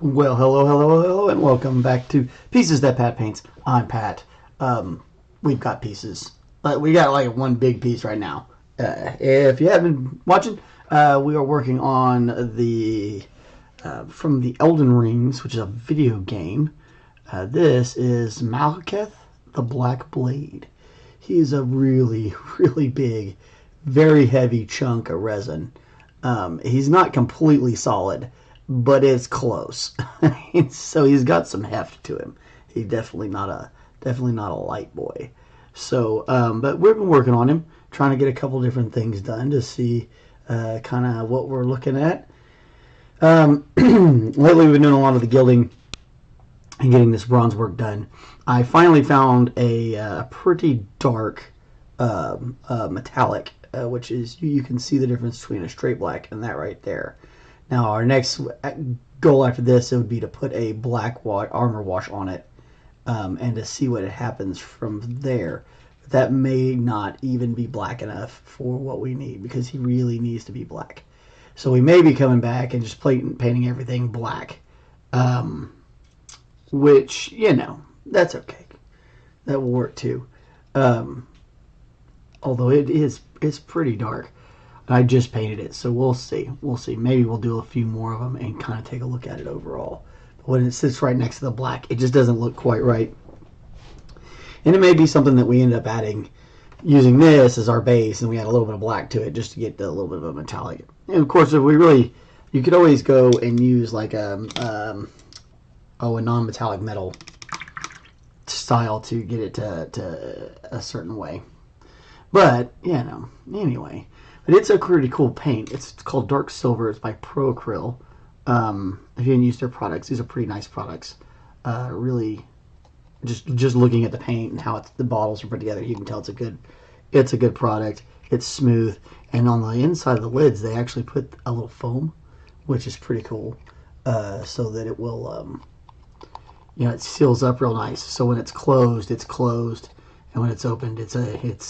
Well, hello, and welcome back to Pieces That Pat Paints. I'm Pat. We've got pieces. We got like one big piece right now. If you haven't been watching, we are working on the from the Elden Rings, which is a video game. This is Malaketh, the Black Blade. He is a really, really big, very heavy chunk of resin. He's not completely solid, but it's close. So he's got some heft to him. He's definitely not a light boy. So, but we've been working on him, trying to get a couple different things done to see kind of what we're looking at. Lately, we've been doing a lot of the gilding and getting this bronze work done. I finally found a pretty dark metallic, which is you can see the difference between a straight black and that right there. Now our next goal after this, it would be to put a black armor wash on it, and to see what happens from there. But that may not even be black enough for what we need, because he really needs to be black. So we may be coming back and just painting everything black, which, that's okay. That will work too. Although it's pretty dark. I just painted it, so we'll see. Maybe we'll do a few more of them and kind of take a look at it overall. But when it sits right next to the black, it just doesn't look quite right. And it may be something that we end up adding, using this as our base, and we add a little bit of black to it just to get a little bit of a metallic. And of course, if you could always go and use like a non-metallic metal style to get it to a certain way. But, anyway. But it's a pretty cool paint. It's called Dark Silver. It's by Pro Acryl. If you can use their products, these are pretty nice products. Really, just looking at the paint and how the bottles are put together, you can tell it's a good product. It's smooth, and on the inside of the lids, they actually put a little foam, which is pretty cool, so that it will, it seals up real nice. So when it's closed, and when it's opened, it's open.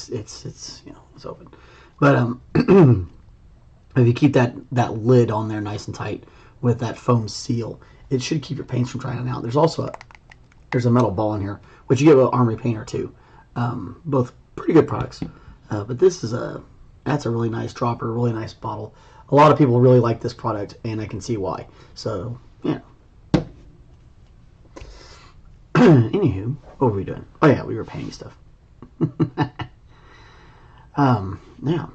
But if you keep that lid on there nice and tight with that foam seal, it should keep your paints from drying out. There's a metal ball in here, which you get with Armory Painter too. Both pretty good products. But that's a really nice dropper, really nice bottle. A lot of people really like this product, and I can see why. So, yeah. Anywho, what were we doing? Oh yeah, we were painting stuff. Now,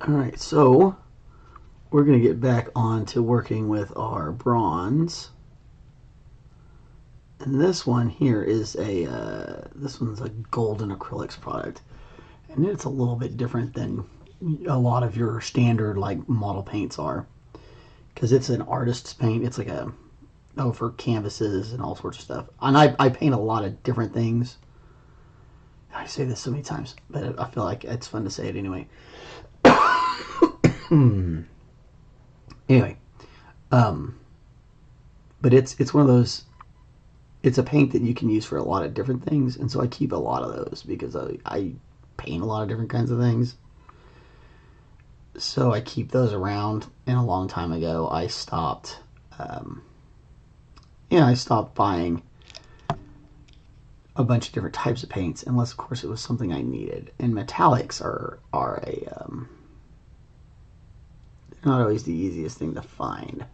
all right, so we're going to get back on to working with our bronze. And this one here is this one's a golden acrylics product. And it's a little bit different than a lot of your standard like model paints are, because it's an artist's paint. It's like for canvases and all sorts of stuff. And I paint a lot of different things. I say this so many times, but I feel like it's fun to say it anyway. Anyway, but it's one of those. It's a paint that you can use for a lot of different things, and so I keep a lot of those because I paint a lot of different kinds of things. So I keep those around. And a long time ago, I stopped. I stopped buying a bunch of different types of paints, unless of course it was something I needed. And metallics are not always the easiest thing to find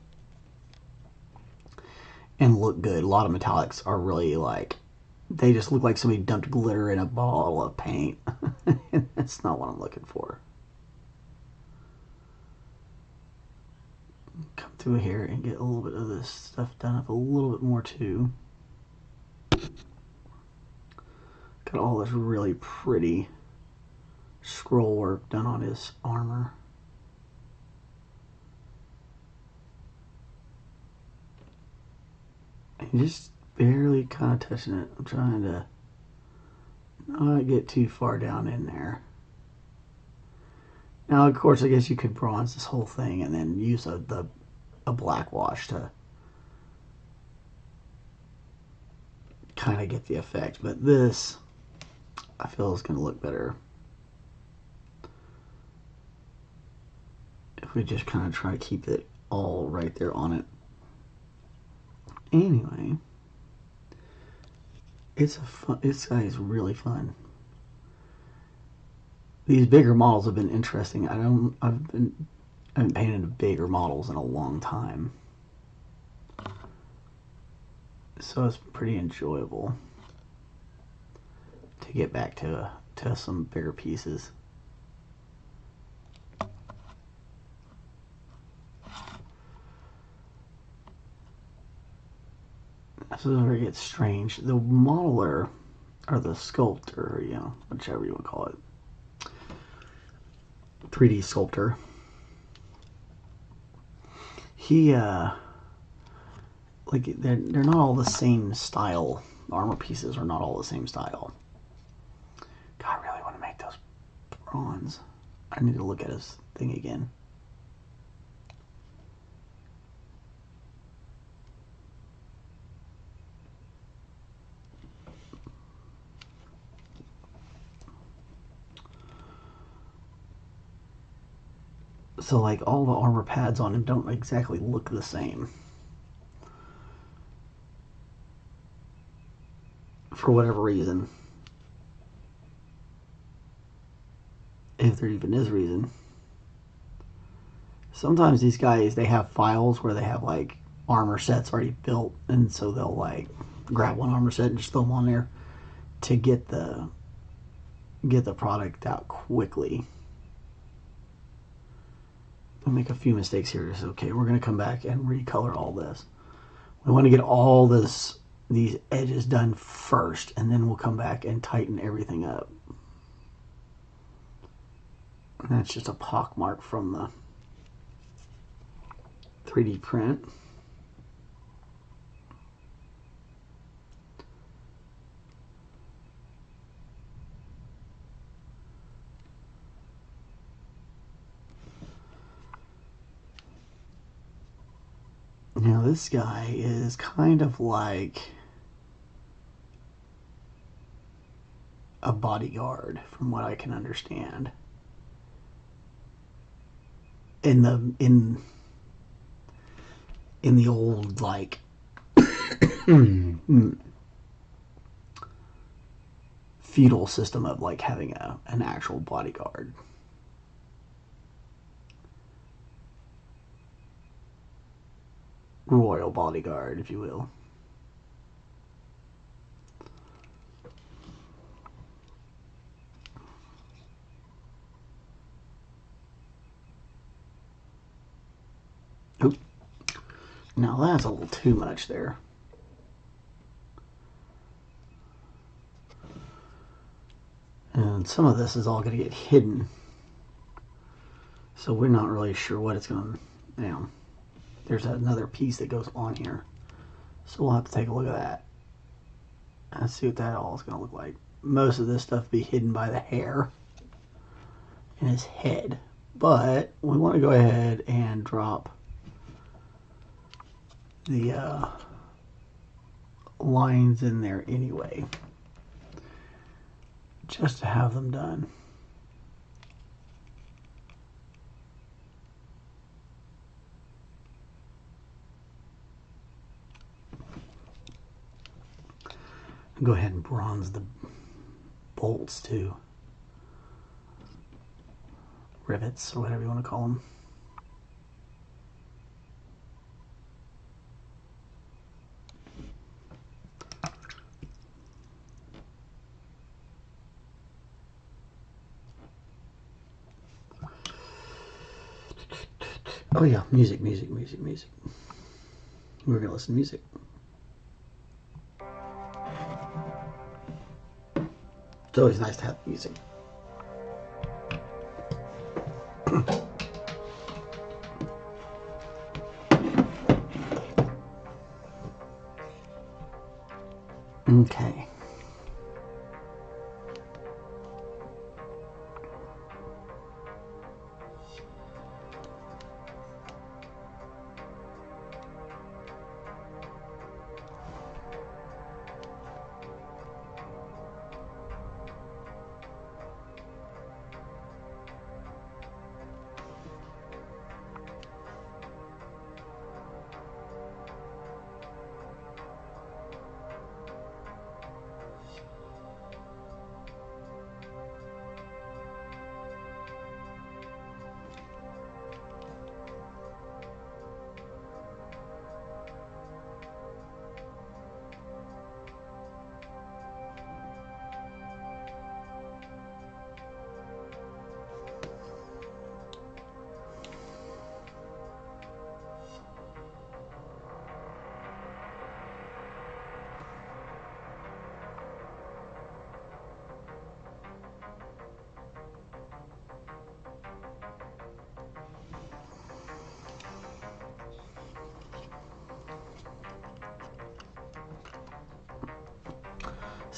and look good. A lot of metallics are really they just look like somebody dumped glitter in a bottle of paint. And that's not what I'm looking for. Come through here and get a little bit of this stuff done up a little bit more too. Got all this really pretty scroll work done on his armor. And just barely kind of touching it. I'm trying to not get too far down in there. Now, of course, I guess you could bronze this whole thing and then use a black wash to kind of get the effect. But this, I feel, is going to look better if we just kind of try to keep it all right there on it. Anyway, it's a fun. This guy is really fun. These bigger models have been interesting. I haven't painted bigger models in a long time, so it's pretty enjoyable to get back to some bigger pieces. This is where it gets strange. The modeler, or the sculptor, you know, whichever you want to call it, 3D sculptor, he like they're not all the same style. Armor pieces are not all the same style. God, I really want to make those bronze. I need to look at his thing again. So like all the armor pads on him don't exactly look the same. For whatever reason. If there even is reason. Sometimes these guys, they have files where they have like armor sets already built, and so they'll like grab one armor set and just throw them on there to get the product out quickly. I'll make a few mistakes here. It's okay. We're going to come back and recolor all this. We want to get all these edges done first, and then we'll come back and tighten everything up. And that's just a pockmark from the 3D print. Now this guy is kind of like a bodyguard, from what I can understand. In the old like feudal system of like having an actual bodyguard. Royal bodyguard, if you will. Oop. Now that's a little too much there. And some of this is all going to get hidden. So we're not really sure what it's going to, you know. There's another piece that goes on here. So we'll have to take a look at that. And see what that all is going to look like. Most of this stuff be hidden by the hair and his head. But we want to go ahead and drop the lines in there anyway. Just to have them done. Go ahead and bronze the bolts too. Rivets, or whatever you want to call them. Oh yeah, music. We're going to listen to music. It's always nice to have music. Okay.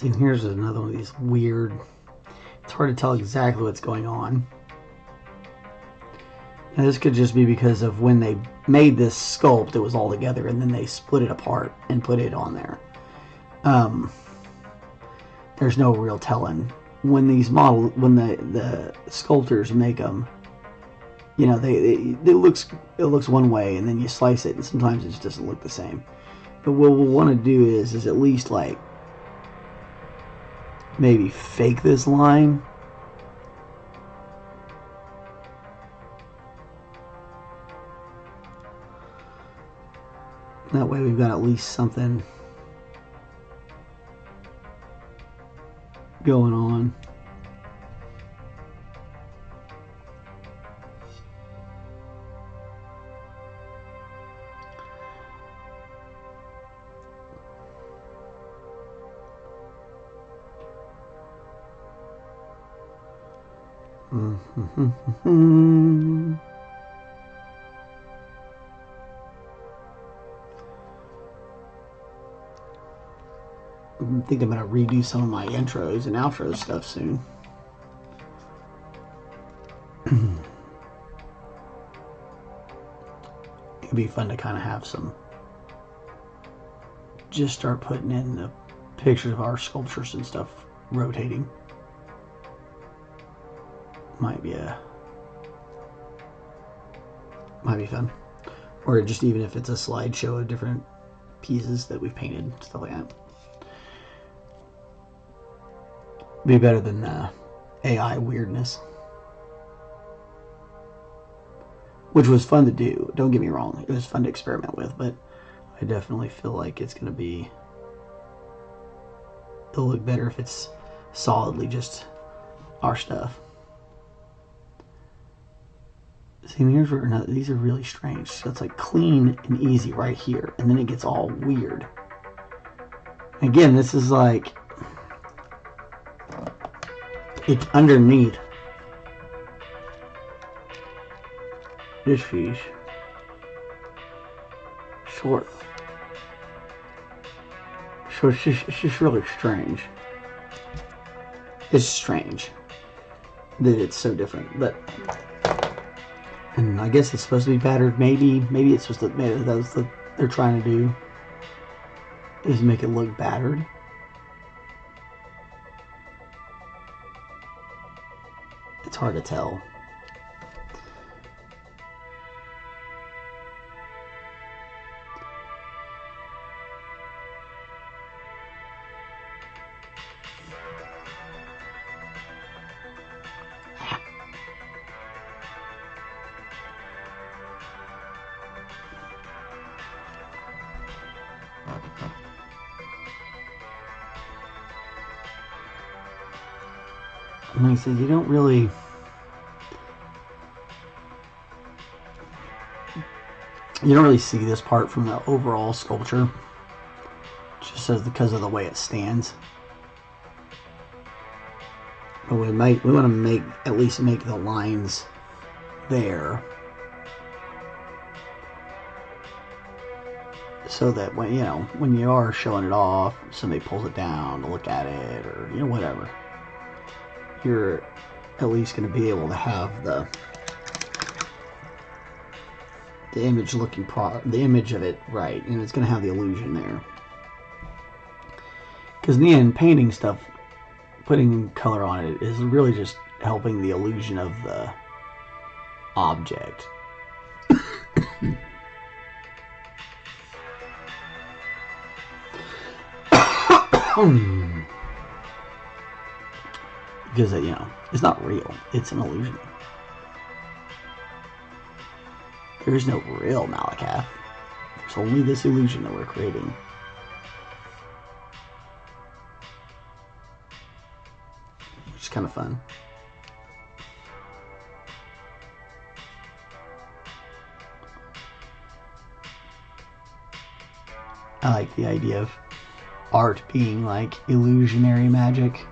See, here's another one of these weird... It's hard to tell exactly what's going on. Now, this could just be because of when they made this sculpt, it was all together, and then they split it apart and put it on there. There's no real telling. When these when the sculptors make them, you know, it looks one way, and then you slice it, and sometimes it just doesn't look the same. But what we'll want to do is at least like maybe fake this line. That way we've got at least something going on. I think I'm going to redo some of my intros and outro stuff soon. It'd be fun to kind of have some, just start putting in the pictures of our sculptures and stuff rotating. Might be fun. Or just even if it's a slideshow of different pieces that we've painted, stuff like that. Be better than AI weirdness. Which was fun to do, don't get me wrong. It was fun to experiment with, but I definitely feel like it's going to be... It'll look better if it's solidly just our stuff. See, here's where these are really strange. So it's like clean and easy right here, and then it gets all weird. Again, this is like... It's underneath this piece. Short. So it's just really strange. It's strange that it's so different, but... And I guess it's supposed to be battered. Maybe it's supposed to. Maybe that's what they're trying to do. Is make it look battered. It's hard to tell. Like I said, you don't really... You don't really see this part from the overall sculpture. Just as because of the way it stands. But we want to at least make the lines there. So that when, when you are showing it off, somebody pulls it down to look at it, or, whatever. You're at least going to be able to have the image looking the image of it right, and it's going to have the illusion there. Because in the end, painting stuff, putting color on it is really just helping the illusion of the object. Because, it's not real. It's an illusion. There's no real Malaketh. There's only this illusion that we're creating. Which is kind of fun. I like the idea of art being like illusionary magic.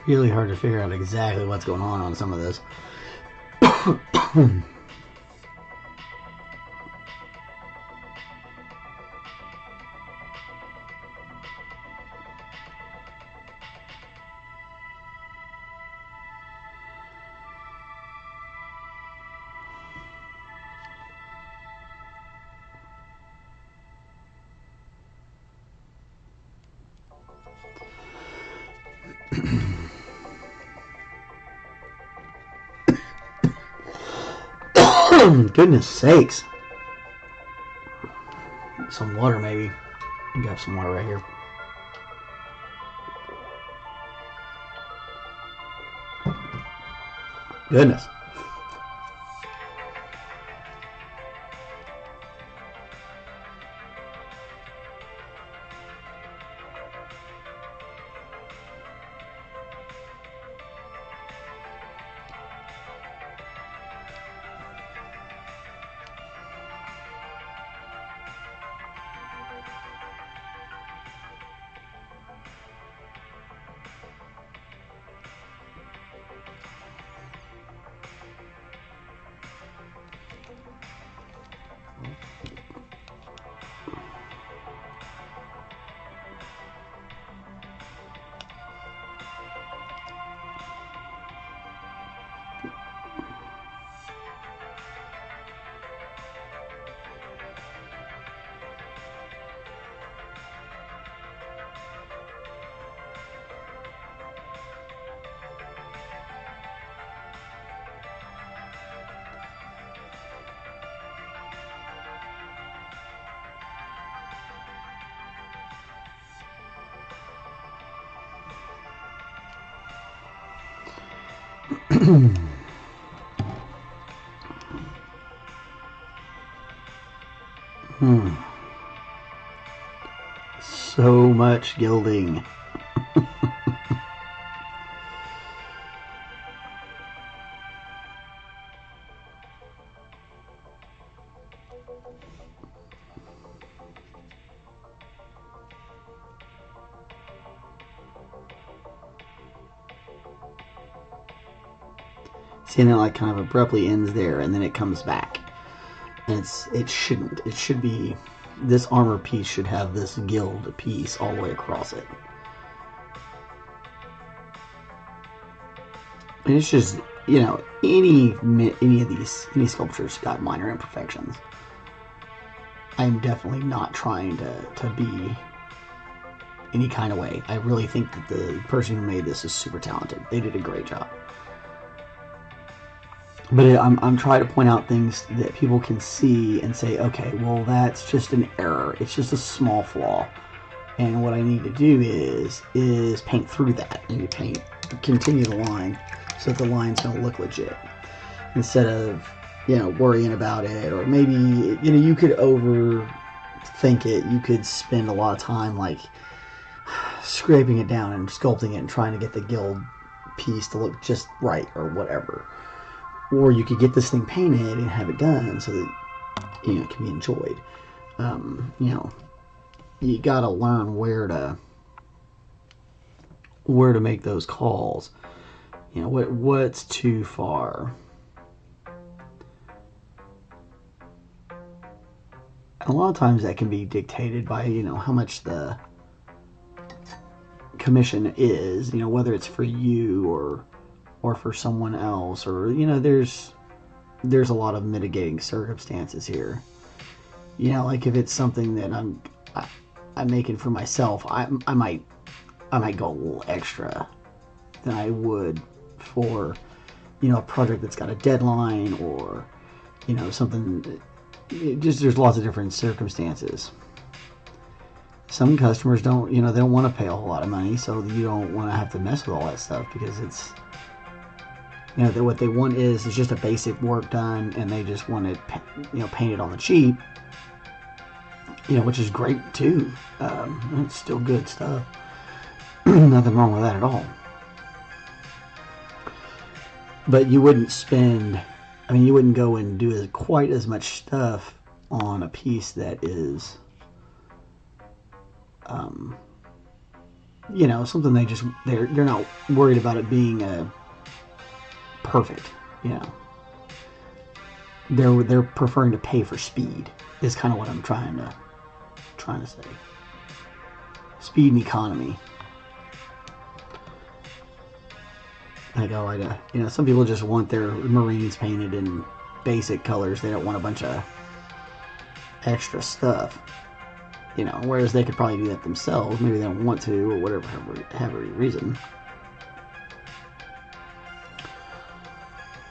Really hard to figure out exactly what's going on some of this. Goodness sakes. Some water, maybe. You got some water right here. Goodness. So much gilding. See, and it like kind of abruptly ends there, and then it comes back. And it shouldn't. It should be, this armor piece should have this gild piece all the way across it. And it's just, you know, any of these, any sculptures got minor imperfections. I'm definitely not trying to be any kind of way. I really think that the person who made this is super talented. They did a great job. But I'm trying to point out things that people can see and say, okay, well, that's just an error. It's just a small flaw. And what I need to do is paint through that. I need to continue the line so that the line's going to look legit. Instead of, you know, worrying about it. Or maybe, you know, you could overthink it. You could spend a lot of time, like, scraping it down and sculpting it and trying to get the gild piece to look just right or whatever. Or you could get this thing painted and have it done so that, you know, it can be enjoyed. You know, you got to learn where to make those calls. You know, what's too far. And a lot of times that can be dictated by, you know, how much the commission is. You know, whether it's for you or for someone else, or, you know, there's a lot of mitigating circumstances here. You know, like if it's something that I'm making for myself, I might go a little extra than I would for, you know, a project that's got a deadline, or, you know, something. There's lots of different circumstances. Some customers don't, you know, they don't want to pay a whole lot of money, so you don't want to have to mess with all that stuff, because it's, you know, what they want is just a basic work done, and they just want it, you know, painted on the cheap. You know, which is great too. It's still good stuff. Nothing wrong with that at all. But you wouldn't spend, I mean, you wouldn't go and do quite as much stuff on a piece that is you know, something they're not worried about it being perfect. You know, they're preferring to pay for speed. Is kind of what I'm trying to say. Speed and economy. Like, oh, you know, some people just want their Marines painted in basic colors. They don't want a bunch of extra stuff. You know, whereas they could probably do that themselves. Maybe they don't want to, or whatever, have every reason.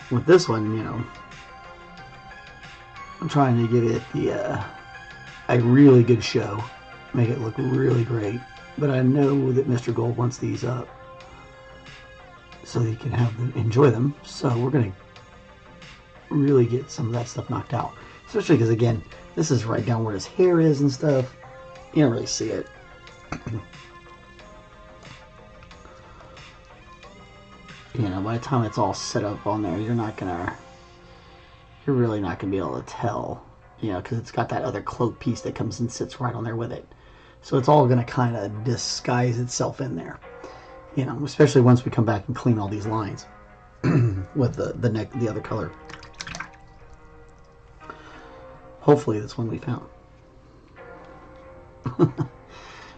With this one, you know, I'm trying to give it a really good show. Make it look really great. But I know that Mr. Gold wants these up so that he can enjoy them. So we're going to really get some of that stuff knocked out. Especially because, again, this is right down where his hair is and stuff. You don't really see it. You know, by the time it's all set up on there, you're really not gonna be able to tell, you know, because it's got that other cloak piece that comes and sits right on there with it. So it's all gonna kind of disguise itself in there, you know, especially once we come back and clean all these lines with the other color. Hopefully that's one we found.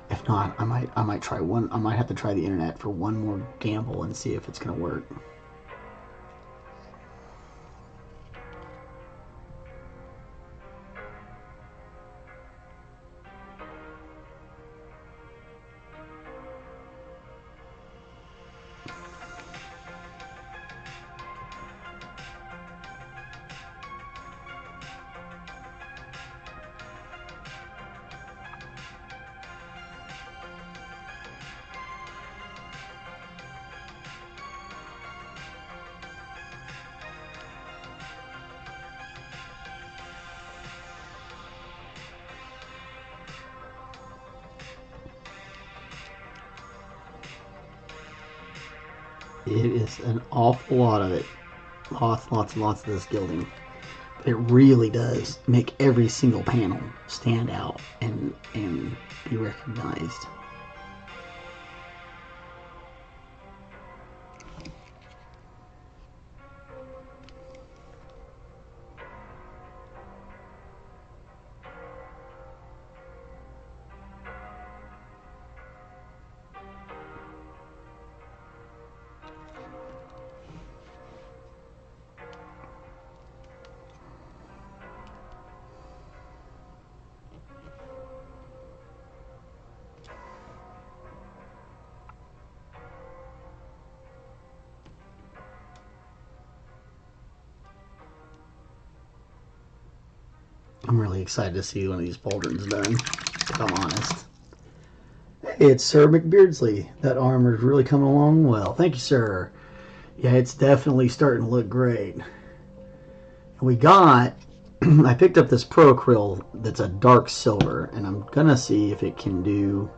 If not, I might try one. I might have to try the internet for one more gamble and see if it's gonna work. It is an awful lot of it. Lots and lots of this gilding. But it really does make every single panel stand out and be recognized. I'm really excited to see one of these pauldrons done, if I'm honest. Hey, it's Sir McBeardsley. That armor's really coming along well. Thank you, sir. Yeah, it's definitely starting to look great. We got... I picked up this Pro Acryl that's a dark silver, and I'm gonna see if it can do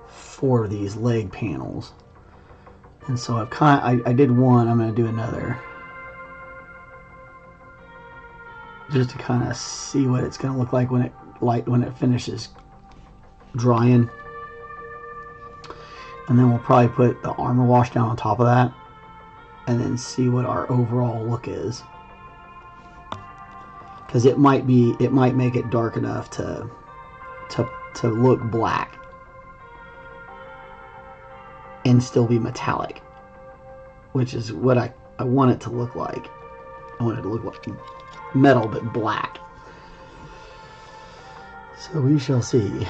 4 of these leg panels. And so I did one, I'm gonna do another. Just to kind of see what it's going to look like when it finishes drying. And then we'll probably put the armor wash down on top of that, and then see what our overall look is. Because it might make it dark enough to look black and still be metallic, which is what I want it to look like. I want it to look like metal but black. So we shall see.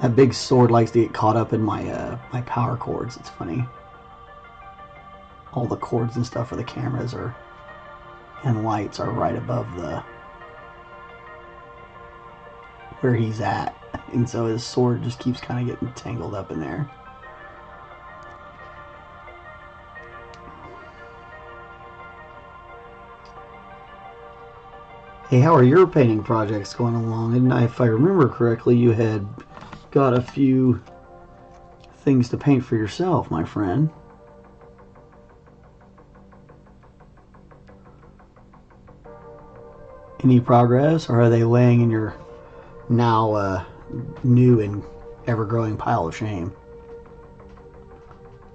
That big sword likes to get caught up in my my power cords. It's funny. All the cords and stuff for the cameras and lights are right above where he's at, and so his sword just keeps kind of getting tangled up in there. Hey, how are your painting projects going along? And if I remember correctly, you had got a few things to paint for yourself, my friend. Any progress, or are they laying in your now new and ever-growing pile of shame?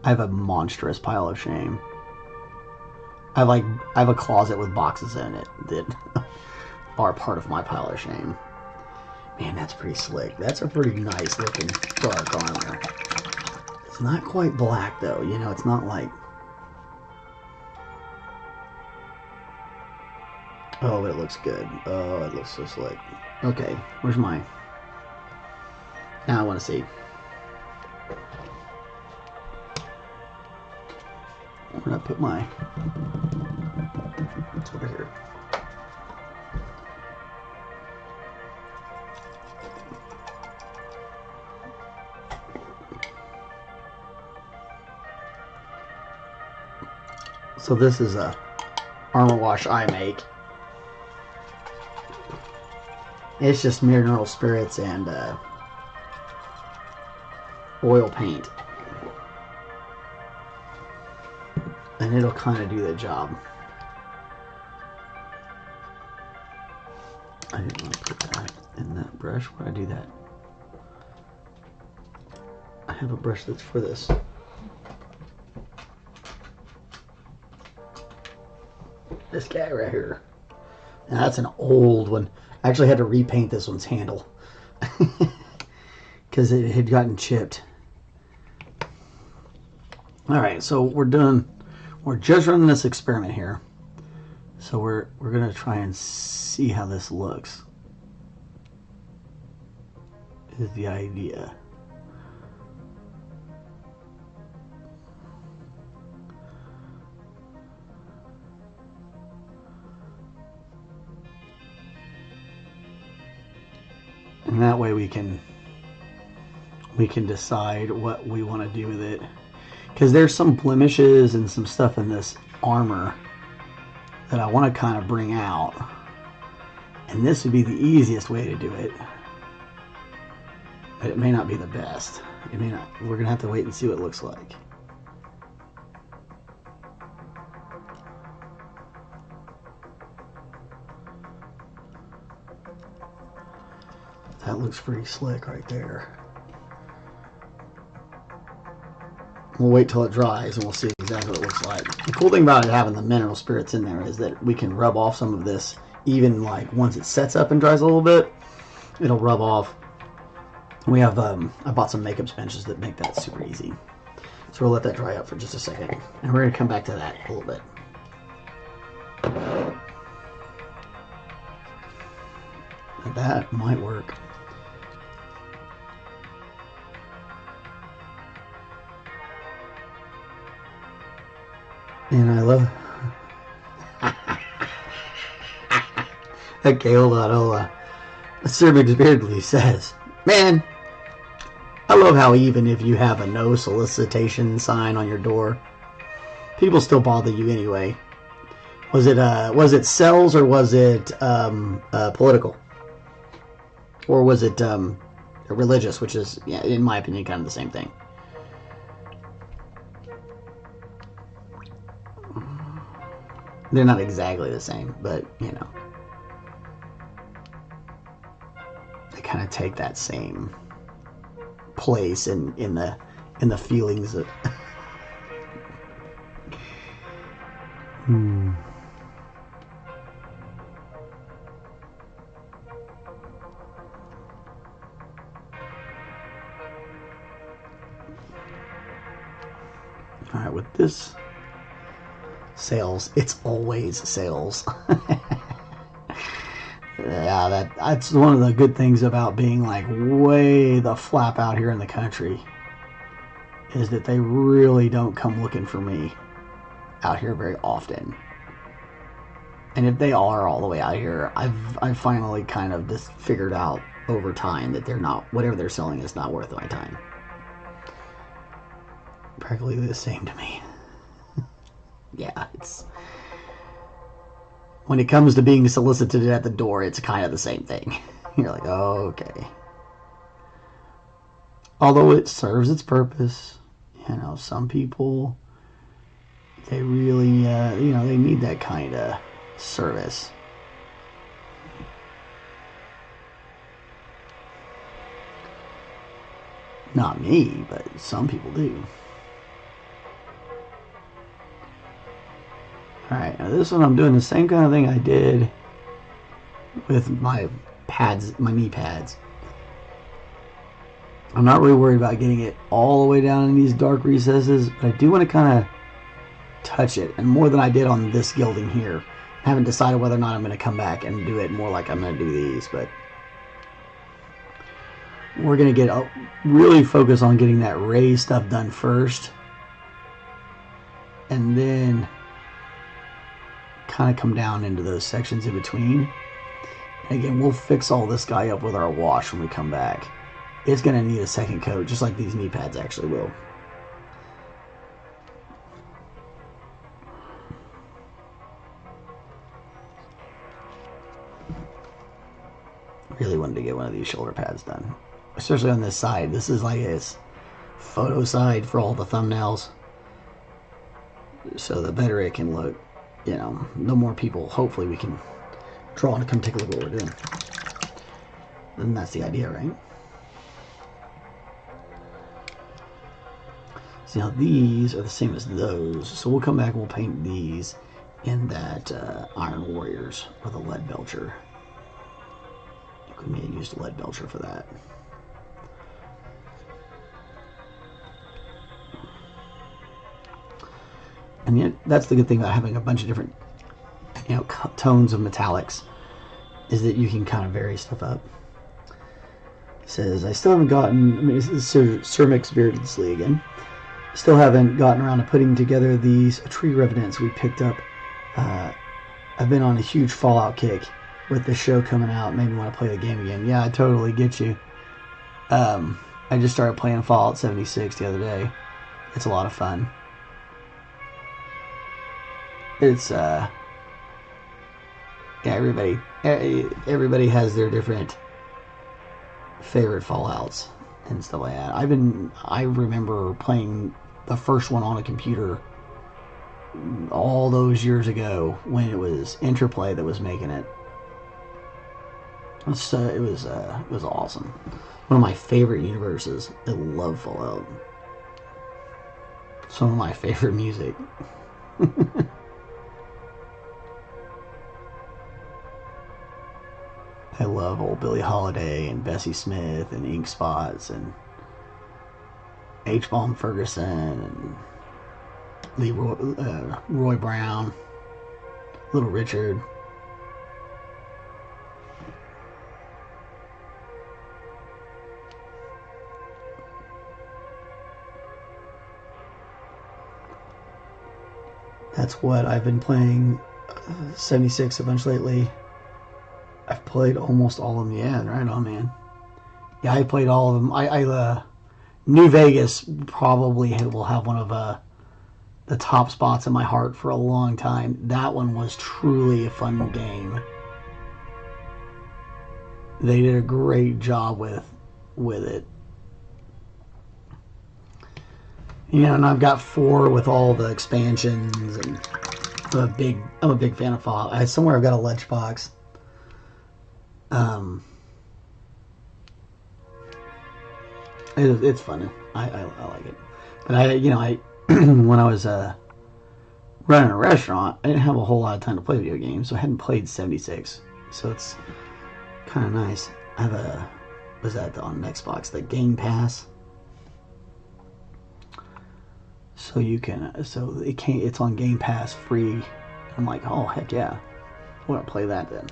I have a monstrous pile of shame. I have a closet with boxes in it that are part of my pile of shame. Man, that's pretty slick. That's a pretty nice looking dark armor. It's not quite black though, you know, it's not like... Oh, but it looks good. Oh, it looks so slick. Okay, where's mine? Now I want to see. Where did I put my... It's over here. So this is a armor wash I make. It's just mineral spirits and oil paint. And it'll kind of do the job. I didn't want to put that in that brush. Why did I do that? I have a brush that's for this. This guy right here. Now that's an old one. I actually had to repaint this one's handle because it had gotten chipped. Alright, so we're done. We're just running this experiment here. So we're gonna try and see how this looks. Is the idea. And that way we can decide what we want to do with it. Because there's some blemishes and some stuff in this armor that I want to kind of bring out. And this would be the easiest way to do it. But it may not be the best. It may not. We're going to have to wait and see what it looks like. That looks pretty slick right there. We'll wait till it dries and we'll see exactly what it looks like. The cool thing about it having the mineral spirits in there is that we can rub off some of this, even like once it sets up and dries a little bit, it'll rub off. We have, I bought some makeup sponges that make that super easy. So we'll let that dry up for just a second. And we're going to come back to that a little bit. That might work. And I love... Okay, hold on. Cervix Beardley says, man, I love how even if you have a no solicitation sign on your door, people still bother you anyway. Was it sales or was it political? Or was it religious, which is, yeah, in my opinion, kind of the same thing. They're not exactly the same, but, you know. They kind of take that same place in the feelings of... Alright, with this... sales, it's always sales. Yeah, that's one of the good things about being like way the flap out here in the country, is that they really don't come looking for me out here very often. And if they are all the way out here, I've finally kind of just figured out over time that they're not, whatever they're selling is not worth my time. Practically the same to me. Yeah, it's... when it comes to being solicited at the door, it's kind of the same thing. You're like, oh, okay. Although it serves its purpose, you know, some people, they really, you know, they need that kind of service. Not me, but some people do. Alright, now this one I'm doing the same kind of thing I did with my pads, my knee pads. I'm not really worried about getting it all the way down in these dark recesses, but I do want to kind of touch it, and more than I did on this gilding here. I haven't decided whether or not I'm going to come back and do it more like I'm going to do these, but we're going to get really focus on getting that ray stuff done first, and then kind of come down into those sections in between. And again, we'll fix all this guy up with our wash when we come back. It's going to need a second coat, just like these knee pads actually will. Really wanted to get one of these shoulder pads done, especially on this side. This is like its photo side for all the thumbnails, so the better it can look, you know, the more people hopefully we can draw and come take a look at what we're doing. And that's the idea, right? So now these are the same as those, so we'll come back and we'll paint these in that Iron Warriors with a lead belcher. We may have used a lead belcher for that. And yet, that's the good thing about having a bunch of different, you know, tones of metallics, is that you can kind of vary stuff up. It says, I still haven't gotten, I mean, this is Sir Mick's Beardsley again. Still haven't gotten around to putting together these tree revenants we picked up. I've been on a huge Fallout kick with the show coming out. Made me want to play the game again. Yeah, I totally get you. I just started playing Fallout 76 the other day. It's a lot of fun. It's yeah, everybody has their different favorite Fallouts and stuff like that. I remember playing the first one on a computer all those years ago when it was Interplay that was making it. It was awesome. One of my favorite universes. I love Fallout. Some of my favorite music. I love old Billie Holiday and Bessie Smith and Ink Spots and H. Bomb Ferguson and Roy Brown, Little Richard. That's what I've been playing 76 a bunch lately. I've played almost all of them. Yeah, right on, man. Yeah, I played all of them. New Vegas probably will have one of the top spots in my heart for a long time. That one was truly a fun game. They did a great job with it. You know, and I've got 4 with all the expansions, and I'm a big fan of Fallout. Somewhere I've got a lunchbox. It's fun. I like it. But when I was running a restaurant, I didn't have a whole lot of time to play video games, so I hadn't played 76. So it's kind of nice. I have was that on Xbox, the Game Pass? So you can, it's on Game Pass free. I'm like, oh heck yeah, I want to play that then.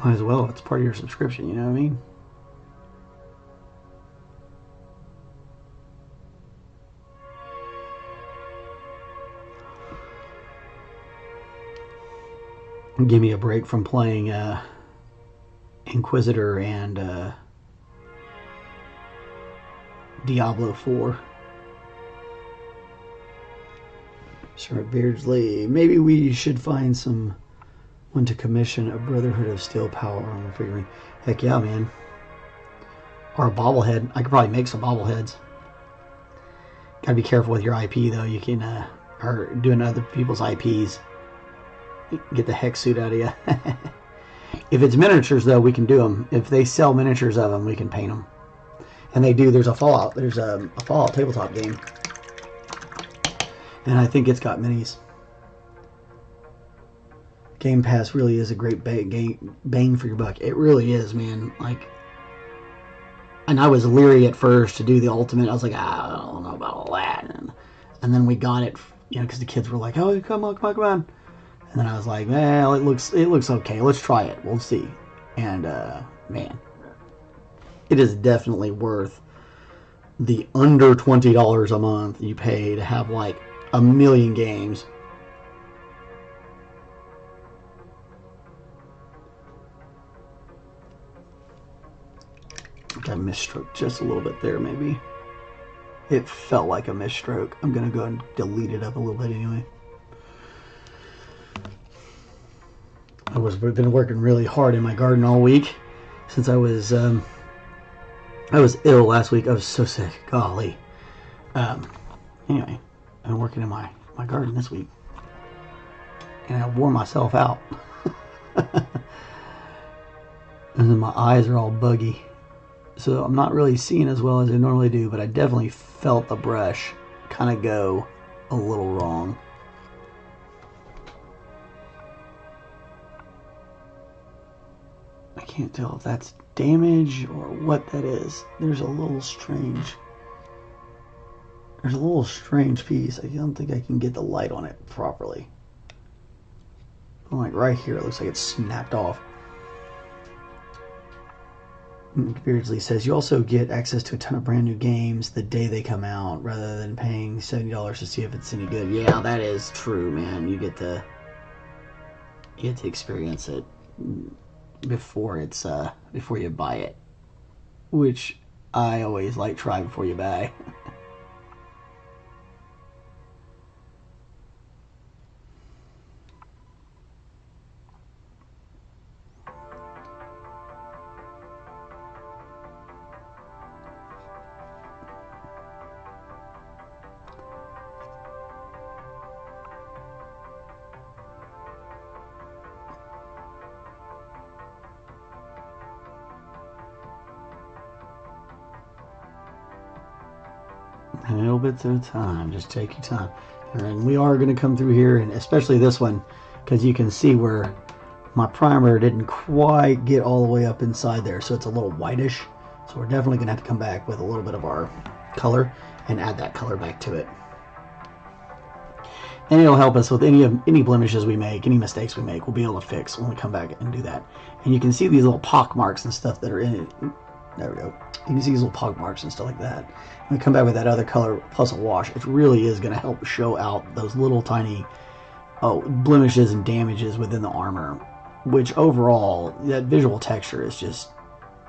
Might as well. It's part of your subscription. You know what I mean? Give me a break from playing Inquisitor and Diablo 4. Sir Beardsley. Maybe we should find someone to commission a Brotherhood of Steel Power armor figurine. Heck yeah, man. Or a bobblehead. I could probably make some bobbleheads. Gotta be careful with your IP though. You can, or doing other people's IPs. Get the heck suit out of you. If it's miniatures though, we can do them. If they sell miniatures of them, we can paint them. And they do. There's a Fallout. There's a Fallout tabletop game. And I think it's got minis. Game Pass really is a great bang for your buck. It really is, man. Like, and I was leery at first to do the Ultimate. I was like, I don't know about all that. And then we got it, you know, because the kids were like, oh, come on. And then I was like, well, it looks okay. Let's try it. We'll see. And, man, it is definitely worth the under $20 a month you pay to have, like, a million games. I think I misstroked just a little bit there, maybe. It felt like a misstroke. I'm going to go and delete it up a little bit anyway. I've been working really hard in my garden all week since I was ill last week. I was so sick. Golly. Anyway, I've been working in my garden this week. And I wore myself out. And then my eyes are all buggy. So I'm not really seeing as well as I normally do, but I definitely felt the brush kind of go a little wrong. I can't tell if that's damage or what that is. There's a little strange piece. I don't think I can get the light on it properly. Like right here, it looks like it's snapped off. Beardsley says you also get access to a ton of brand new games the day they come out rather than paying $70 to see if it's any good. Yeah, that is true, man. You get to experience it before you buy it, which I always like try before you buy. A little bit at a time. Just take your time. And we are going to come through here, and especially this one, because you can see where my primer didn't quite get all the way up inside there, so it's a little whitish. So we're definitely going to have to come back with a little bit of our color and add that color back to it. And it'll help us with any blemishes we make, any mistakes we make, we'll be able to fix when we come back and do that. And you can see these little pock marks and stuff that are in it. There we go. You can see these little pock marks and stuff like that. When we come back with that other color plus a wash, it really is going to help show out those little tiny blemishes and damages within the armor, which overall, that visual texture is just,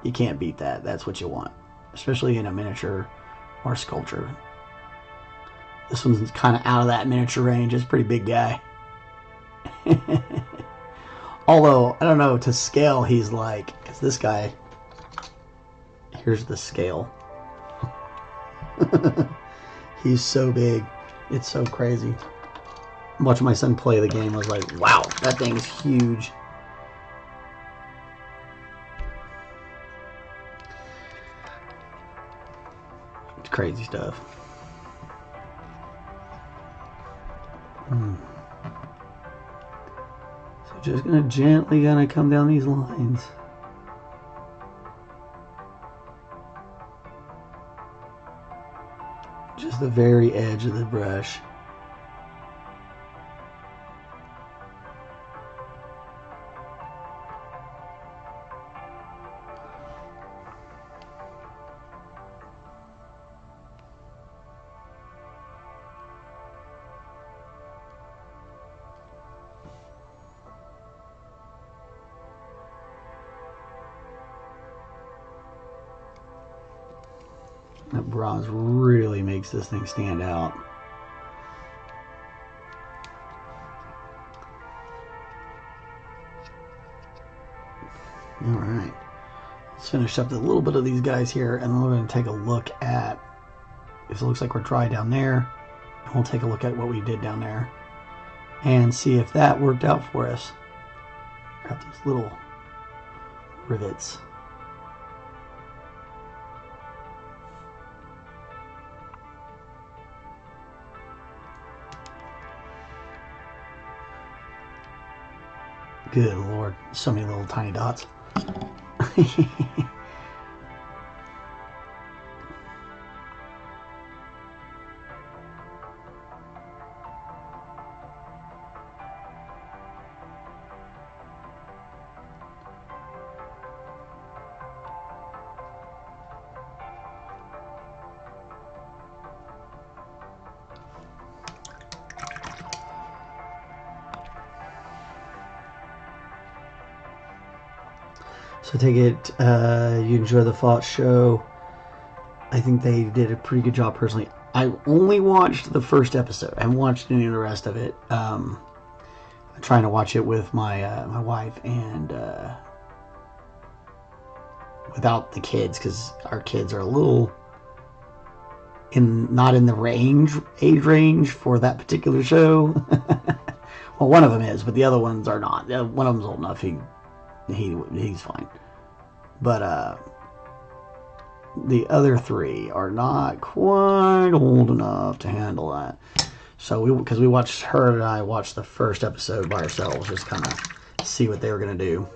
you can't beat that. That's what you want, especially in a miniature or sculpture. This one's kind of out of that miniature range. It's a pretty big guy. Although, I don't know, to scale, he's like, because this guy, here's the scale. He's so big. It's so crazy. Watching my son play the game, I was like, wow, that thing's huge. It's crazy stuff. So just gently come down these lines. Just the very edge of the brush. That bronze really makes this thing stand out. Alright. Let's finish up a little bit of these guys here, and then we're going to take a look at, if it looks like we're dry down there, and we'll take a look at what we did down there and see if that worked out for us. Got these little rivets. Good Lord, so many little tiny dots. So take it, you enjoy the Fox show. I think they did a pretty good job personally. I only watched the first episode. I haven't watched any of the rest of it. I'm trying to watch it with my my wife and without the kids, because our kids are a little not in the age range for that particular show. Well, one of them is, but the other ones are not. One of them's old enough. He's fine. But the other three are not quite old enough to handle that. So because we watched, her and I watched the first episode by ourselves, just kind of see what they were going to do.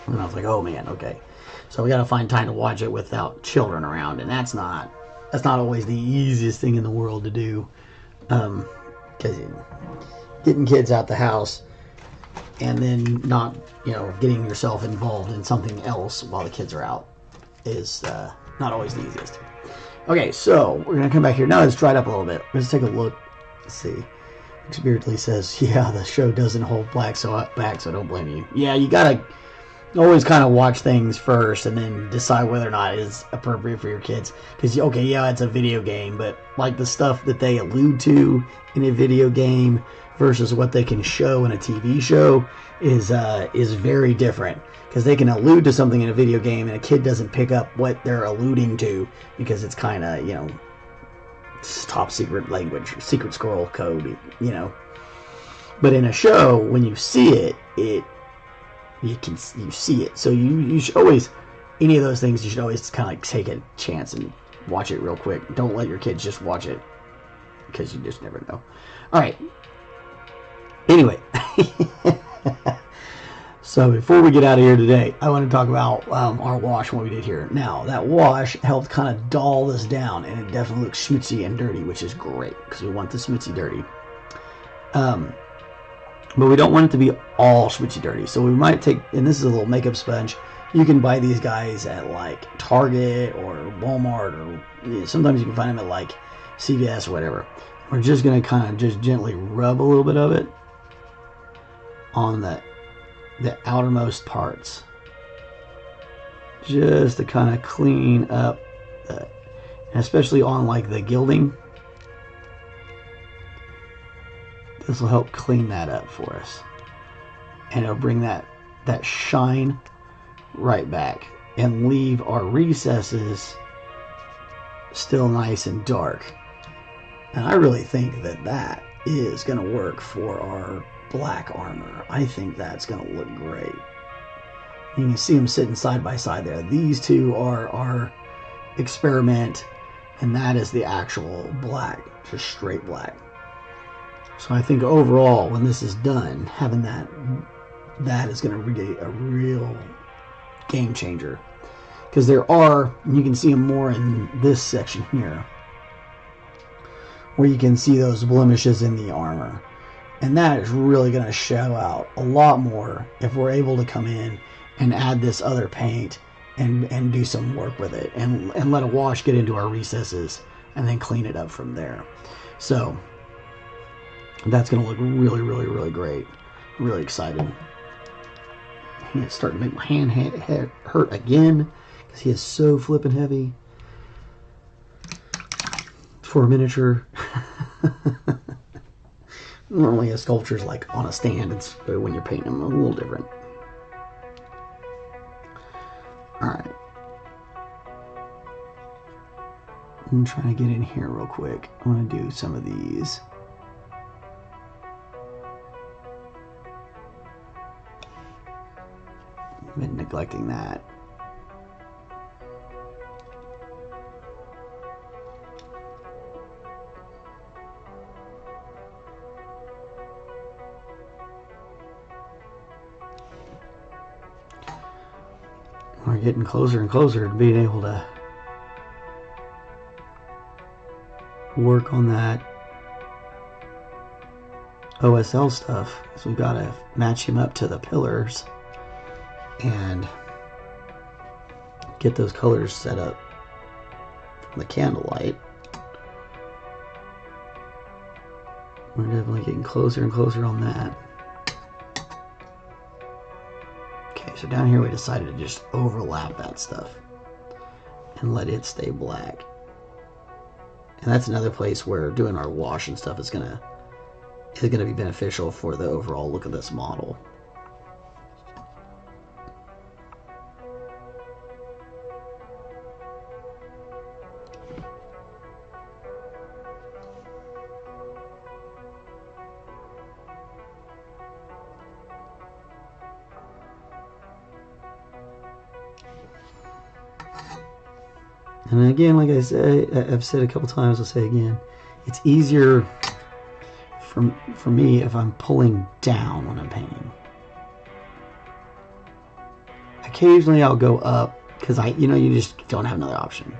And I was like, oh man, okay. So we got to find time to watch it without children around, and that's not always the easiest thing in the world to do. Because getting kids out the house and then not, getting yourself involved in something else while the kids are out is not always the easiest. Okay, so we're going to come back here. Now it's dried up a little bit. Let's take a look. Let's see. Spiritly says, yeah, the show doesn't hold back, so don't blame you. Yeah, you got to always kind of watch things first and then decide whether or not it's appropriate for your kids. Because, okay, yeah, it's a video game, but like the stuff that they allude to in a video game versus what they can show in a TV show is very different. Because they can allude to something in a video game and a kid doesn't pick up what they're alluding to because it's kind of, top secret language, secret scroll code, But in a show, when you see it, you see it. So you should always, any of those things, you should always kind of like take a chance and watch it real quick. Don't let your kids just watch it because you just never know. All right. Anyway, so before we get out of here today, I want to talk about our wash and what we did here. Now, that wash helped kind of dull this down, and it definitely looks schmutzy and dirty, which is great because we want the schmutzy dirty. But we don't want it to be all schmutzy dirty, so we might take, and this is a little makeup sponge. You can buy these guys at like Target or Walmart, or sometimes you can find them at like CVS or whatever. We're just going to kind of just gently rub a little bit of it on the outermost parts, just to kind of clean up, especially on like the gilding. This will help clean that up for us, and it'll bring that shine right back and leave our recesses still nice and dark. And I really think that is going to work for our black armor. I think that's going to look great. You can see them sitting side by side there. These two are our experiment, and that is the actual black, just straight black. So I think overall, when this is done, having that is going to be a real game changer. Because there are, and you can see them more in this section here, where you can see those blemishes in the armor. And that is really going to show out a lot more if we're able to come in and add this other paint and do some work with it and let a wash get into our recesses and then clean it up from there. So that's going to look really, really, really great. I'm really excited. It's starting to make my hand hurt again because he is so flippin' heavy. for a miniature. Normally a sculpture's like on a stand, but when you're painting them, a little different. Alright. I'm trying to get in here real quick. I want to do some of these. I've been neglecting that. We're getting closer and closer to being able to work on that OSL stuff. So we've got to match him up to the pillars and get those colors set up from the candlelight. We're definitely getting closer and closer on that. Okay, so down here we decided to just overlap that stuff and let it stay black. And that's another place where doing our wash and stuff is gonna be beneficial for the overall look of this model. And again, like I say, I've said a couple times, I'll say again, it's easier for me if I'm pulling down when I'm painting. Occasionally I'll go up because you just don't have another option.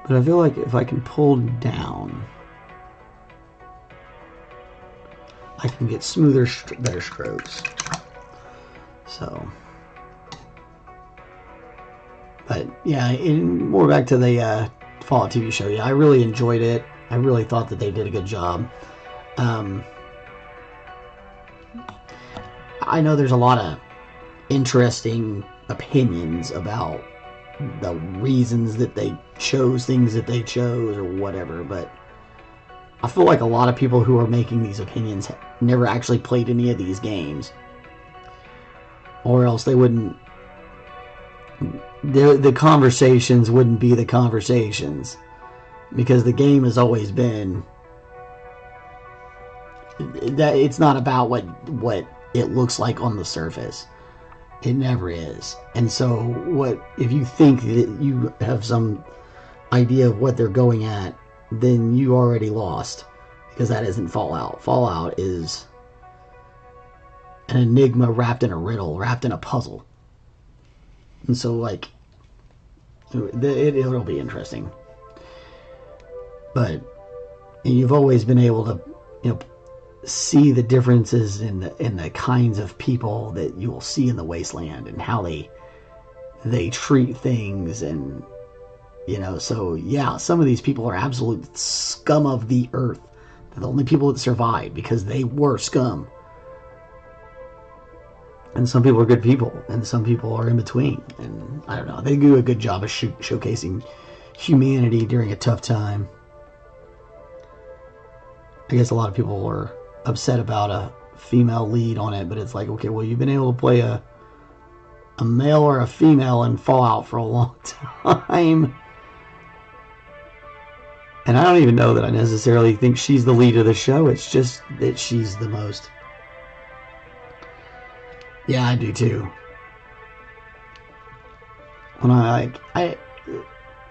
But I feel like if I can pull down, I can get smoother, better strokes. So. But yeah, more back to the Fallout TV show. Yeah, I really enjoyed it. I really thought that they did a good job. I know there's a lot of interesting opinions about the reasons that they chose things that they chose or whatever, but I feel like a lot of people who are making these opinions never actually played any of these games, or else they wouldn't. The conversations wouldn't be the conversations, because the game has always been that it's not about what it looks like on the surface. It never is. And so what if you think that you have some idea of what they're going at, then you already lost, because that isn't Fallout. Fallout is an enigma wrapped in a riddle, wrapped in a puzzle. And so, like, it'll be interesting. But you've always been able to, see the differences in the kinds of people that you will see in the Wasteland and how they treat things, and so yeah, some of these people are absolute scum of the earth. They're the only people that survived because they were scum. And some people are good people, and some people are in between. And I don't know, they do a good job of showcasing humanity during a tough time. I guess a lot of people are upset about a female lead on it, but it's like, okay, well, you've been able to play a male or a female in Fallout for a long time. And I don't even know that I necessarily think she's the lead of the show. It's just that she's the most... Yeah, I do too. When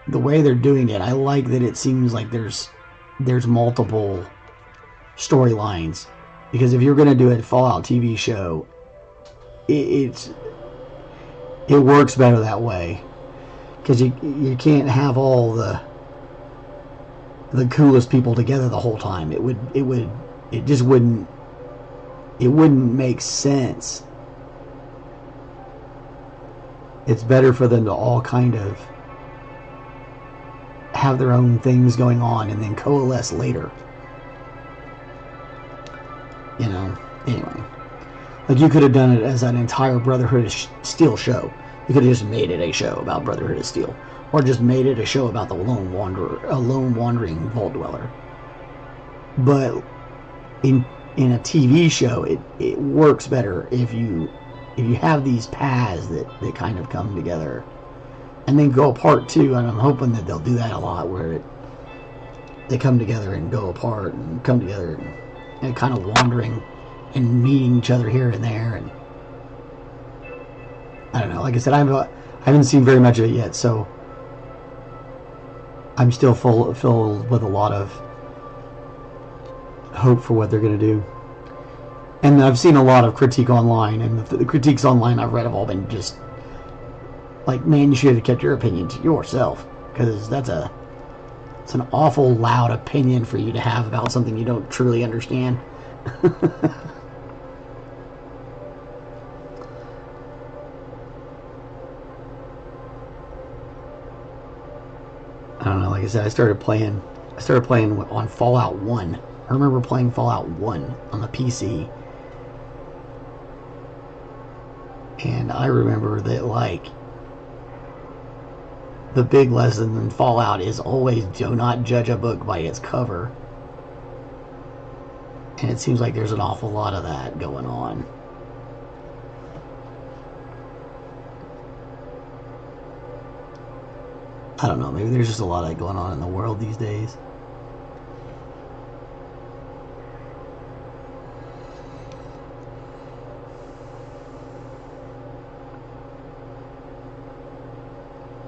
the way they're doing it, I like that it seems like there's multiple storylines, because if you're going to do a Fallout TV show, it works better that way, because you can't have all the coolest people together the whole time. It wouldn't make sense. It's better for them to all kind of have their own things going on and then coalesce later. Anyway. Like, you could have done it as an entire Brotherhood of Steel show. You could have just made it a show about Brotherhood of Steel. or just made it a show about the lone wanderer, a lone wandering vault dweller. But in a TV show, it works better if you have these paths that kind of come together and then go apart too. And I'm hoping that they'll do that a lot, where they come together and go apart and come together and kind of wandering and meeting each other here and there. And I don't know. Like I said, I haven't seen very much of it yet, so I'm still filled with a lot of hope for what they're going to do. And I've seen a lot of critique online, and the critiques online I've read have all been just like, man, you should have kept your opinion to yourself, because it's an awful loud opinion for you to have about something you don't truly understand. I don't know. Like I said, I started playing on Fallout 1. I remember playing Fallout 1 on the PC. And I remember that, like, the big lesson in Fallout is always do not judge a book by its cover. And it seems like there's an awful lot of that going on. I don't know, maybe there's just a lot of that going on in the world these days.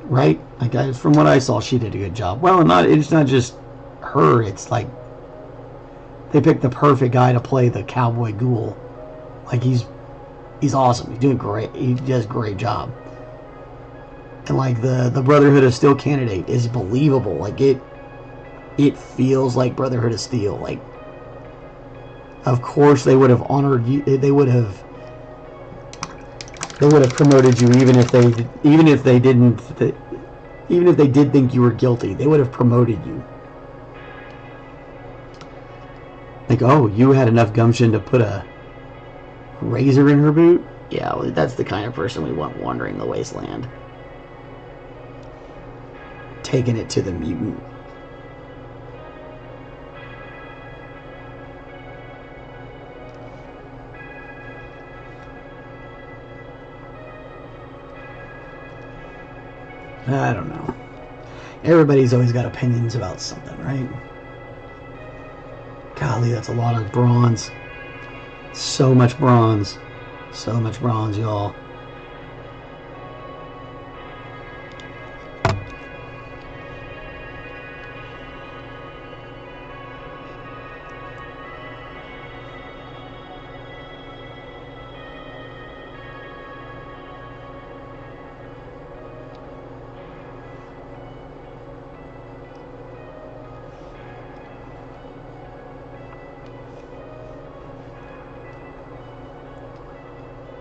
Right? Like, from what I saw, she did a good job. Well, it's not just her, it's like they picked the perfect guy to play the cowboy ghoul. Like, he's awesome. He's doing great. He does a great job. And like the Brotherhood of Steel candidate is believable. Like, it feels like Brotherhood of Steel. Like, of course they would have honored you. They would have promoted you even if they did think you were guilty. They would have promoted you. Like, oh, you had enough gumption to put a razor in her boot? Yeah, well, that's the kind of person we want wandering the wasteland. Taking it to the mutant. I don't know. Everybody's always got opinions about something, right? Golly, that's a lot of bronze. So much bronze. So much bronze, y'all.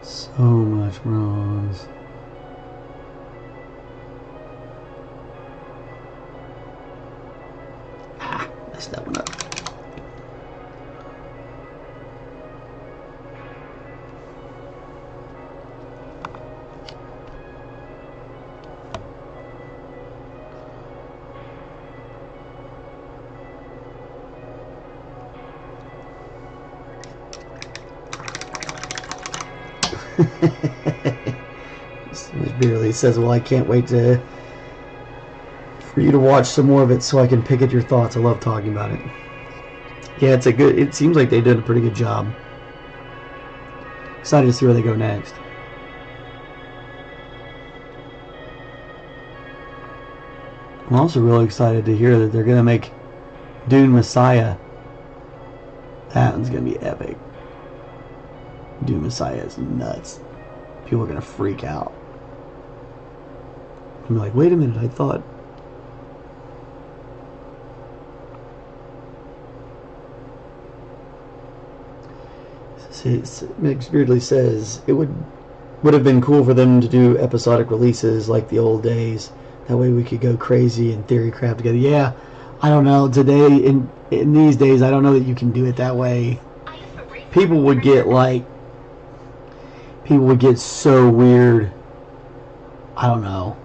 So much bronze. Ah, messed that one up. Miss Beerly says, well, I can't wait for you to watch some more of it so I can pick at your thoughts. I love talking about it. Yeah, it seems like they did a pretty good job. Excited to see where they go next. I'm also really excited to hear that they're going to make Dune Messiah. That one's going to be epic. Dune Messiah is nuts. People are going to freak out. I'm like, wait a minute, I thought... Mick Beardley says, it would have been cool for them to do episodic releases like the old days. That way we could go crazy and theory crap together. Yeah, I don't know. Today, in these days, I don't know that you can do it that way. People would get so weird. I don't know.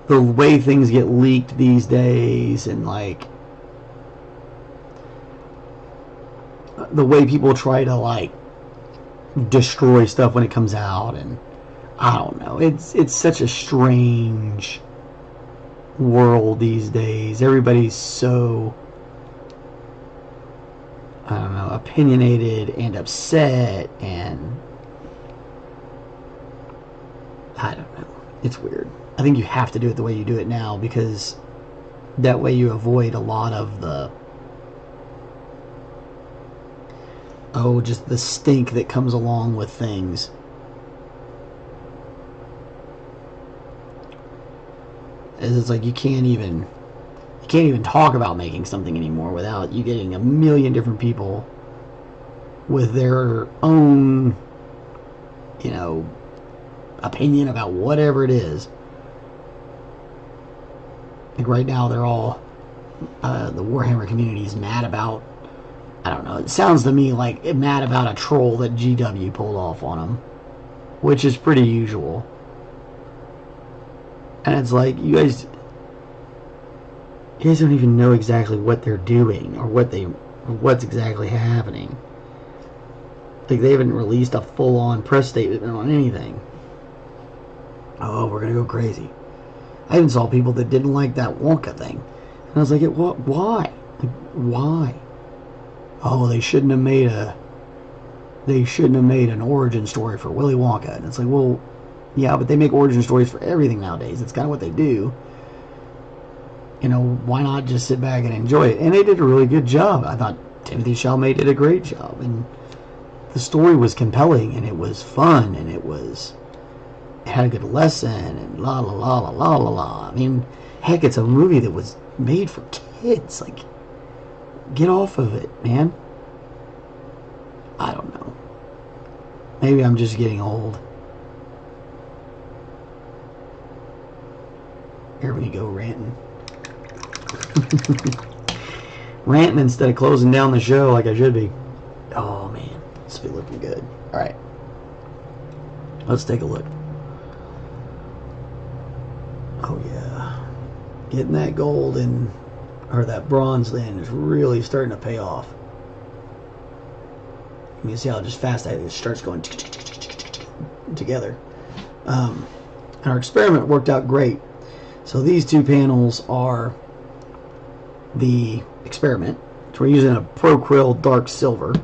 the way things get leaked these days, and like the way people try to like destroy stuff when it comes out, and I don't know. It's such a strange world these days. Everybody's so, I don't know, opinionated and upset, and I don't know. It's weird. I think you have to do it the way you do it now, because that way you avoid a lot of the just the stink that comes along with things. It's like you can't even talk about making something anymore without you getting a million different people with their own, you know, opinion about whatever it is. Like right now, they're all the Warhammer community is mad about, I don't know, it sounds to me like mad about a troll that GW pulled off on them, which is pretty usual. And it's like, you guys don't even know exactly what they're doing or what's exactly happening. Like, they haven't released a full-on press statement on anything. Oh, we're gonna go crazy. I even saw people that didn't like that Wonka thing, and I was like, "What? Why? Like, why? Oh, they shouldn't have made an origin story for Willy Wonka." And it's like, well, yeah, but they make origin stories for everything nowadays. It's kind of what they do. You know, why not just sit back and enjoy it? And they did a really good job. I thought Timothy Chalamet did a great job, and the story was compelling, and it was fun, and it had a good lesson, and la la la la la la la. I mean, heck, it's a movie that was made for kids. Like, get off of it, man. I don't know. Maybe I'm just getting old. Here we go, ranting. Ranting instead of closing down the show like I should be. Oh man, this be looking good. Alright. Let's take a look. Oh yeah. Getting that gold in, or that bronze in, is really starting to pay off. You can see how just fast it starts going together. And our experiment worked out great. So these two panels are the experiment. So we're using a Procryl dark silver,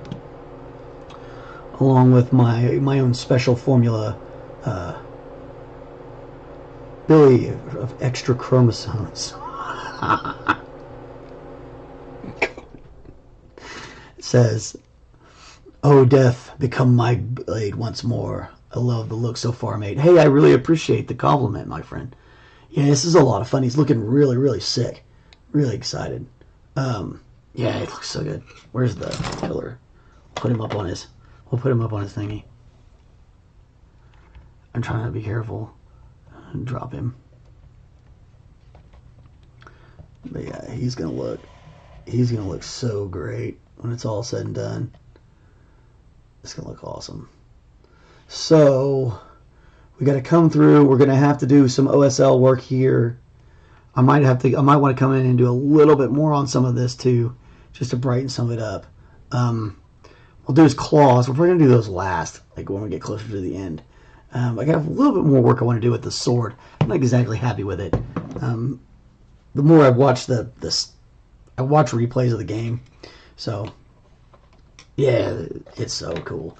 along with my own special formula, Billy of extra chromosomes. It says, "Oh death, become my blade once more. I love the look so far made." Hey, I really appreciate the compliment, my friend. Yeah, this is a lot of fun. He's looking really, really sick. Really excited. Yeah, it looks so good. Where's the pillar? We'll put him up on his thingy. I'm trying to be careful and drop him. But yeah, he's gonna look so great when it's all said and done. It's gonna look awesome. So we got to come through. We're gonna have to do some OSL work here. I might want to come in and do a little bit more on some of this too, just to brighten some of it up. We'll do his claws. We're probably gonna do those last, like when we get closer to the end. I got a little bit more work I want to do with the sword. I'm not exactly happy with it. The more I've watched I watch replays of the game, so yeah, it's so cool.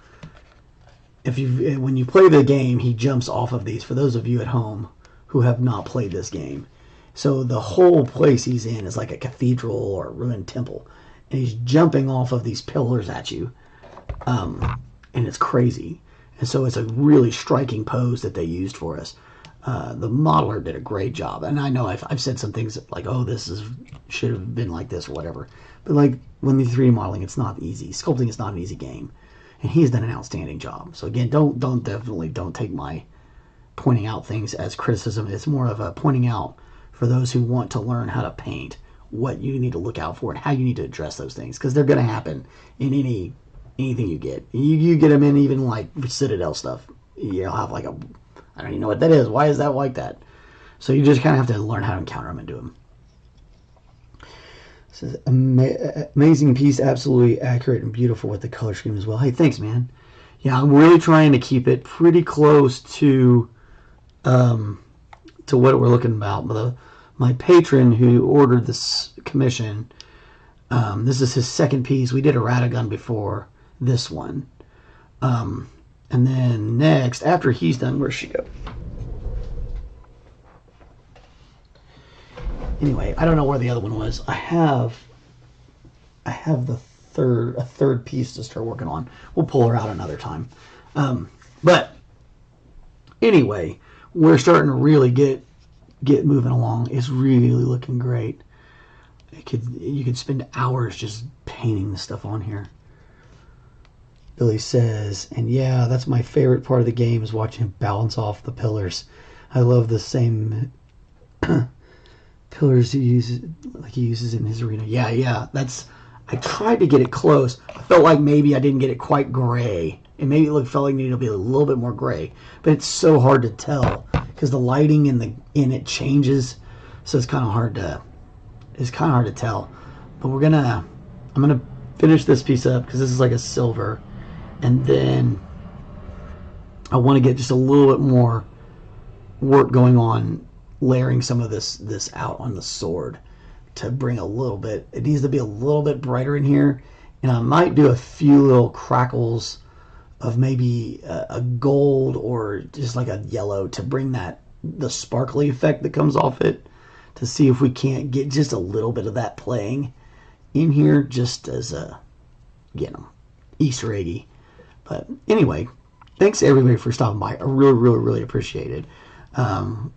When you play the game, he jumps off of these. For those of you at home who have not played this game, so the whole place he's in is like a cathedral or a ruined temple, and he's jumping off of these pillars at you, and it's crazy. And so it's a really striking pose that they used for us. The modeler did a great job, and I know I've said some things like, "Oh, should have been like this" or whatever. But like when you're 3D modeling, it's not easy. Sculpting is not an easy game, and he's done an outstanding job. So again, don't take my pointing out things as criticism. It's more of a pointing out for those who want to learn how to paint, what you need to look out for and how you need to address those things, because they're going to happen in anything you get. You get them in even like Citadel stuff. You'll have like I don't even know what that is. Why is that like that? So you just kind of have to learn how to encounter them and do them. It says, amazing piece, absolutely accurate and beautiful with the color scheme as well. Hey, thanks, man. Yeah, I'm really trying to keep it pretty close to what we're looking about. My patron who ordered this commission, this is his second piece. We did a Radagon before this one. And then next, after he's done, where's she go? Anyway, I don't know where the other one was. I have a third piece to start working on. We'll pull her out another time. But anyway, we're starting to really get moving along. It's really looking great. You could spend hours just painting the stuff on here. Billy says, and yeah, that's my favorite part of the game is watching him balance off the pillars. I love the same pillars he uses in his arena. Yeah. I tried to get it close. I felt like maybe I didn't get it quite gray. And maybe it felt like it needed to be a little bit more gray. But it's so hard to tell because the lighting in it changes. So it's kind of hard to tell. But I'm gonna finish this piece up because this is like a silver. And then I want to get just a little bit more work going on layering some of this out on the sword to bring a little bit. It needs to be a little bit brighter in here, and I might do a few little crackles of maybe a gold or just like a yellow to bring the sparkly effect that comes off it, to see if we can't get just a little bit of that playing in here just as a Easter eggy. But anyway, thanks everybody for stopping by. I really appreciate it.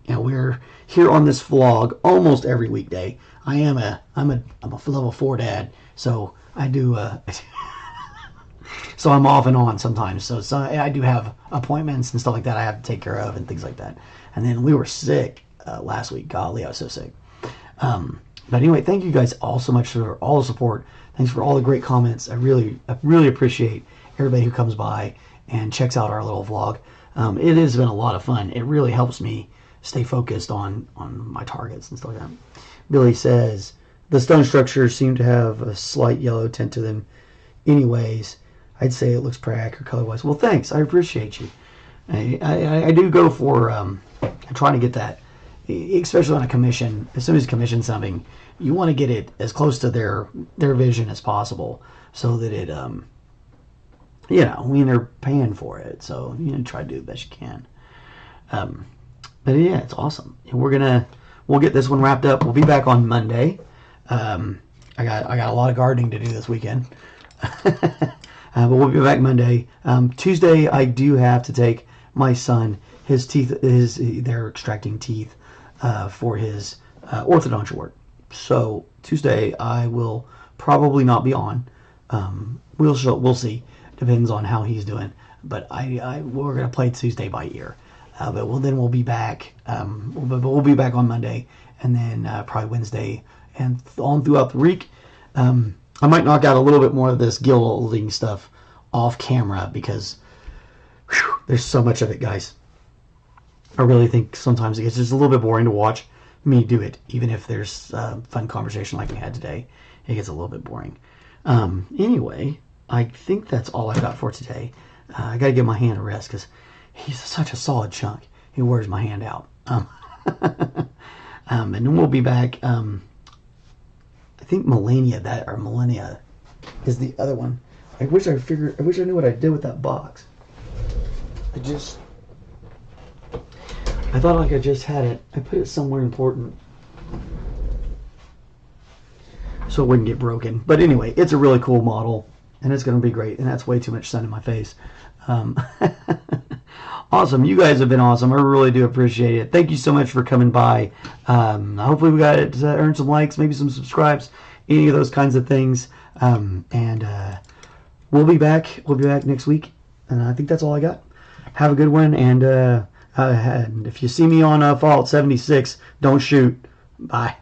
We're here on this vlog almost every weekday. I'm a level 4 dad, so I do so I'm off and on sometimes. So I do have appointments and stuff like that I have to take care of and things like that. And then we were sick last week. Golly, I was so sick. But anyway, thank you guys all so much for all the support. Thanks for all the great comments. I really appreciate everybody who comes by and checks out our little vlog. It has been a lot of fun. It really helps me stay focused on my targets and stuff like that. Billy says, the stone structures seem to have a slight yellow tint to them. Anyways, I'd say it looks pretty accurate color-wise. Well, thanks. I appreciate you. I do go for trying to get that, especially on a commission. As soon as you commission something, you want to get it as close to their vision as possible so that it when they're paying for it, so try to do the best you can. But yeah, it's awesome. We'll get this one wrapped up. We'll be back on Monday. I got a lot of gardening to do this weekend, but we'll be back Monday. Tuesday, I do have to take my son. His teeth they're extracting teeth for his orthodontia work. So Tuesday, I will probably not be on. We'll see. Depends on how he's doing, but we're gonna play Tuesday by ear. But we'll be back. We'll be back on Monday, and then probably Wednesday and on throughout the week. I might knock out a little bit more of this gilding stuff off camera because there's so much of it, guys. I really think sometimes it gets just a little bit boring to watch me do it, even if there's fun conversation like we had today. It gets a little bit boring. Anyway. I think that's all I got for today. I got to give my hand a rest because he's such a solid chunk. He wears my hand out. And then we'll be back. I think Millennia is the other one. I wish I knew what I did with that box. I thought like I just had it. I put it somewhere important so it wouldn't get broken. But anyway, it's a really cool model. And it's going to be great. And that's way too much sun in my face. Awesome. You guys have been awesome. I really do appreciate it. Thank you so much for coming by. Hopefully we got to earn some likes, maybe some subscribes, any of those kinds of things. We'll be back. We'll be back next week. And I think that's all I got. Have a good one. And if you see me on Fallout 76, don't shoot. Bye.